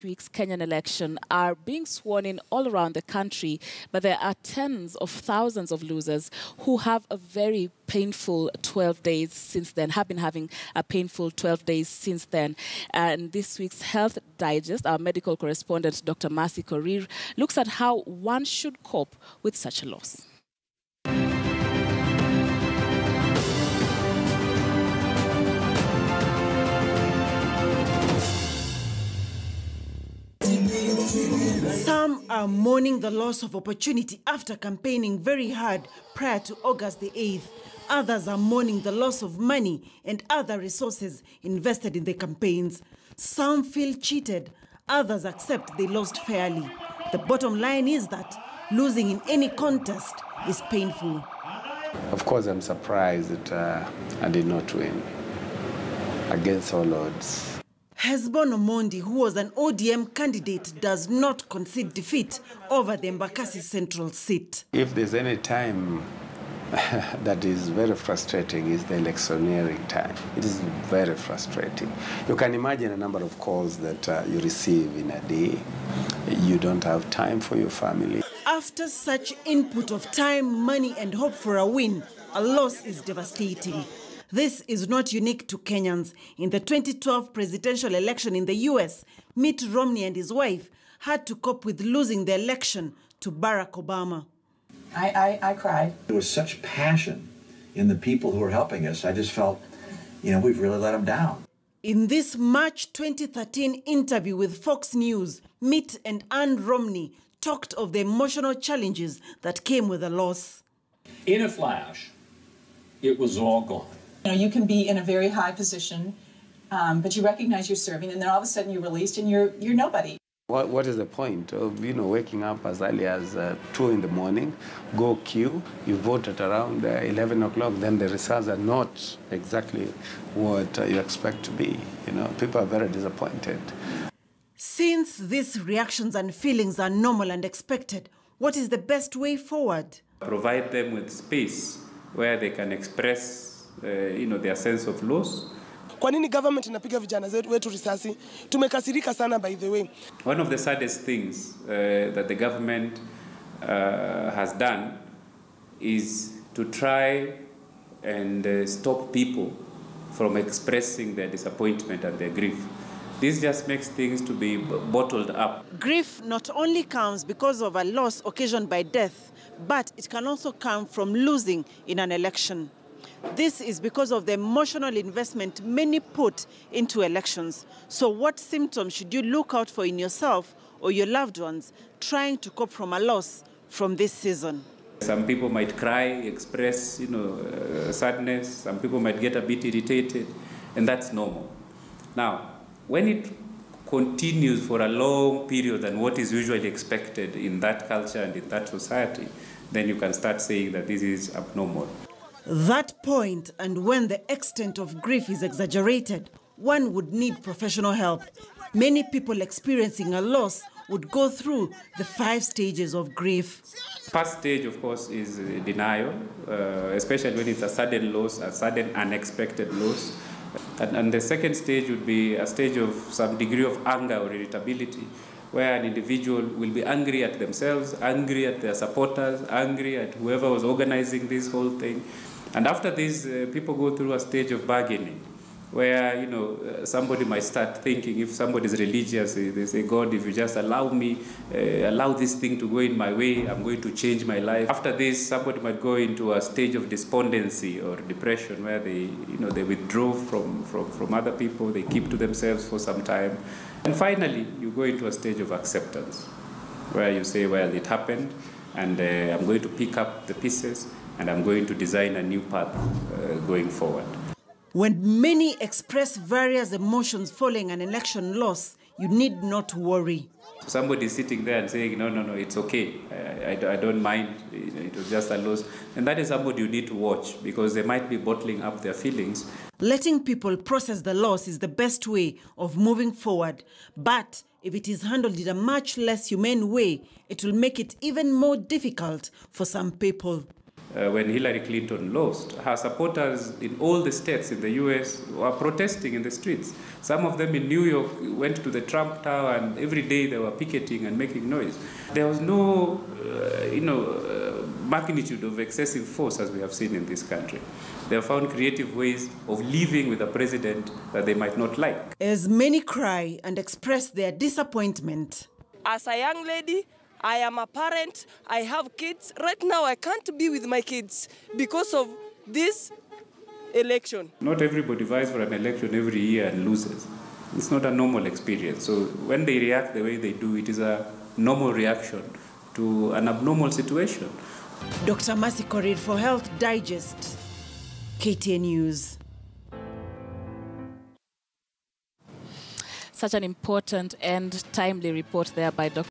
Week's Kenyan election are being sworn in all around the country, but there are tens of thousands of losers who have a very painful 12 days since then, have been having a painful 12 days since then. And this week's Health Digest, our medical correspondent, Dr. Mercy Korir, looks at how one should cope with such a loss. Some are mourning the loss of opportunity after campaigning very hard prior to August the 8th. Others are mourning the loss of money and other resources invested in the campaigns. Some feel cheated, others accept they lost fairly. The bottom line is that losing in any contest is painful. Of course, I'm surprised that I did not win against all odds. Hesbon Omondi, who was an ODM candidate, does not concede defeat over the Embakasi Central seat. If there's any time that is very frustrating, is the electioneering time. It is very frustrating. You can imagine a number of calls that you receive in a day. You don't have time for your family. After such input of time, money and hope for a win, a loss is devastating. This is not unique to Kenyans. In the 2012 presidential election in the US, Mitt Romney and his wife had to cope with losing the election to Barack Obama. I cried. There was such passion in the people who were helping us. I just felt, we've really let them down. In this March 2013 interview with Fox News, Mitt and Ann Romney talked of the emotional challenges that came with the loss. In a flash, it was all gone. You can be in a very high position, but you recognize you're serving, and then all of a sudden you're released and you're nobody. What is the point of waking up as early as 2 in the morning, go queue, you vote at around 11 o'clock, then the results are not exactly what you expect to be. People are very disappointed. Since these reactions and feelings are normal and expected, what is the best way forward? Provide them with space where they can express their sense of loss. Kwa nini government inapiga vijana wetu risasi? Tumekasirika sana, by the way. One of the saddest things that the government has done is to try and stop people from expressing their disappointment and their grief. This just makes things to be bottled up. Grief not only comes because of a loss occasioned by death, but it can also come from losing in an election. This is because of the emotional investment many put into elections. So what symptoms should you look out for in yourself or your loved ones trying to cope from a loss from this season? Some people might cry, express, sadness. Some people might get a bit irritated, and that's normal. Now, when it continues for a long period than what is usually expected in that culture and in that society, then you can start saying that this is abnormal. That point, and when the extent of grief is exaggerated, one would need professional help. Many people experiencing a loss would go through the 5 stages of grief. First stage, of course, is denial, especially when it's a sudden loss, a sudden unexpected loss. And the second stage would be a stage of some degree of anger or irritability, where an individual will be angry at themselves, angry at their supporters, angry at whoever was organizing this whole thing. And after this, people go through a stage of bargaining, where, somebody might start thinking, if somebody is religious, they say, God, if you just allow me, allow this thing to go in my way, I'm going to change my life. After this, somebody might go into a stage of despondency or depression, where they withdraw from other people, they keep to themselves for some time. And finally, you go into a stage of acceptance, where you say, well, it happened, and I'm going to pick up the pieces, and I'm going to design a new path going forward. When many express various emotions following an election loss, you need not worry. Somebody is sitting there and saying, no, it's okay. I don't mind. It was just a loss. And that is somebody you need to watch, because they might be bottling up their feelings. Letting people process the loss is the best way of moving forward. But if it is handled in a much less humane way, it will make it even more difficult for some people. when Hillary Clinton lost, her supporters in all the states in the US were protesting in the streets. Some of them in New York went to the Trump Tower, and every day they were picketing and making noise. There was no, magnitude of excessive force as we have seen in this country. They have found creative ways of living with a president that they might not like. As many cry and express their disappointment. As a young lady, I am a parent, I have kids. Right now, I can't be with my kids because of this election. Not everybody vies for an election every year and loses. It's not a normal experience. So when they react the way they do, it is a normal reaction to an abnormal situation. Dr. Mercy Korir for Health Digest, KTN News. Such an important and timely report there by Dr.